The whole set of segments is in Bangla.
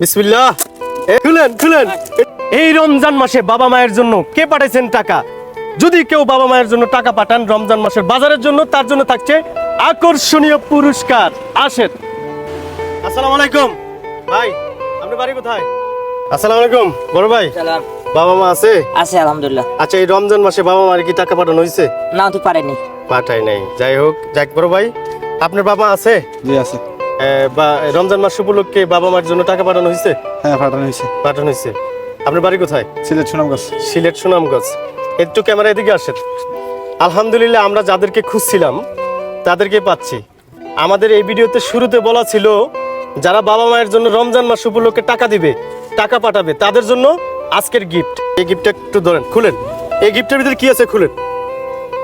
বিসমিল্লাহ। খুলেন খুলেন। এই রমজান মাসে বাবা মায়ের জন্য কে পাঠাইছেন টাকা? যদি কেউ বাবা মায়ের জন্য টাকা পাঠান রমজান মাসের বাজারের জন্য, তার জন্য থাকছে আকর্ষণীয় পুরস্কার। আসেন। আসসালামু আলাইকুম ভাই, আপনার বাড়ি কোথায়? আসসালামু আলাইকুম বড় ভাই। সালাম। বাবা মা আছে? আছে আলহামদুলিল্লাহ। আচ্ছা, এই রমজান মাসে বাবা মার কি টাকা পাঠানো হয়েছে? না তো পারেনি। পাঠাই নাই। যাই হোক, যাক বড় ভাই, আপনার বাবা আছে? জি আছে। বা রমজান মাস উপলক্ষে বাবা মার জন্য টাকা পাঠানো হয়েছে? হ্যাঁ পাঠানো হয়েছে। পাঠানো হয়েছে। আপনার বাড়ি কোথায়? সিলেট সুনামগঞ্জ। সিলেট সুনামগঞ্জ। একটু ক্যামেরা এদিকে আসেন। আলহামদুলিল্লাহ, আমরা যাদেরকে খুঁজছিলাম তাদেরকে পাচ্ছি। আমাদের এই ভিডিওতে শুরুতে বলা ছিল যারা বাবা মায়ের জন্য রমজান মাস উপলক্ষে টাকা দিবে, টাকা পাঠাবে, তাদের জন্য আজকের গিফট। এই গিফটটা একটু ধরেন, খুলেন। এই গিফটের ভিতরে কি আছে খুলেন।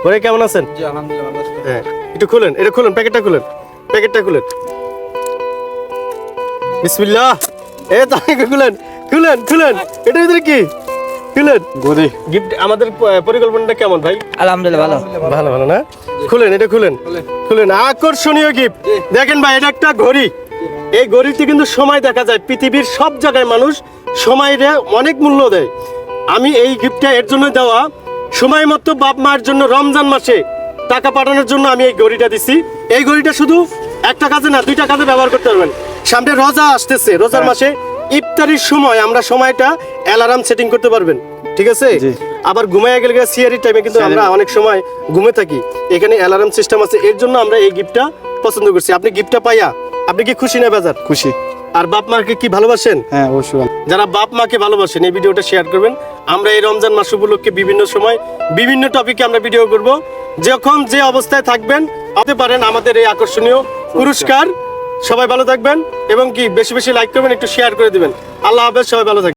বলে কেমন আছেন? জি আলহামদুলিল্লাহ ভালো আছি। হ্যাঁ, একটু খুলেন, এটা খুলেন, প্যাকেটটা খুলেন, প্যাকেটটা খুলেন। বিসমিল্লাহ। তাই খুলেন খুলেন খুলেন। এটার ভিতরে কি? খুলেন। গদি গিফট। আমাদের পরিকল্পনাটা কেমন ভাই? আলহামদুলিল্লাহ ভালো। ভালো ভালো না? খুলেন, এটা খুলেন খুলেন। আকর্ষণীয় গিফট। দেখেন ভাই, এটা একটা ঘড়ি। এই ঘড়িতে কিন্তু সময় দেখা যায়। পৃথিবীর সব জায়গায় মানুষ সময়ের অনেক মূল্য দেয়। আমি এই গিফটটা এর জন্য দেওয়া, সময় মতো বাপ মার জন্য রমজান মাসে টাকা পাঠানোর জন্য আমি এই ঘড়িটা দিছি। এই ঘড়িটা শুধু একটা কাজে না, দুইটা কাজে ব্যবহার করতে পারবেন। সামনে রোজা আসতেছে, রোজার মাসে ইফতারির সময় আমরা সময়টা অ্যালার্ম সেটিং করতে পারবেন। ঠিক আছে? জি। আবার ঘুমায় গেলে সিয়ারি টাইমে কিন্তু আমরা অনেক সময় ঘুমে থাকি, এখানে অ্যালার্ম সিস্টেম আছে। এর জন্য আমরা এই গিফটটা পছন্দ করছি। আপনি গিফটটা পাইয়া আপনি কি খুশি না বেজার? খুশি। আর বাপ মাকে কি ভালোবাসেন? হ্যাঁ অবশ্যই ভালো। যারা বাপ মাকে ভালোবাসেন এই ভিডিওটা শেয়ার করবেন। আমরা এই রমজান মাস উপলক্ষে বিভিন্ন সময় বিভিন্ন টপিকে আমরা ভিডিও করব। যখন যে অবস্থায় থাকবেন হতে পারেন আমাদের এই আকর্ষণীয় পুরস্কার। সবাই ভালো থাকবেন এবং কি বেশি বেশি লাইক করবেন, একটু শেয়ার করে দিবেন। আল্লাহ হাফেজ, সবাই ভালো থাকবেন।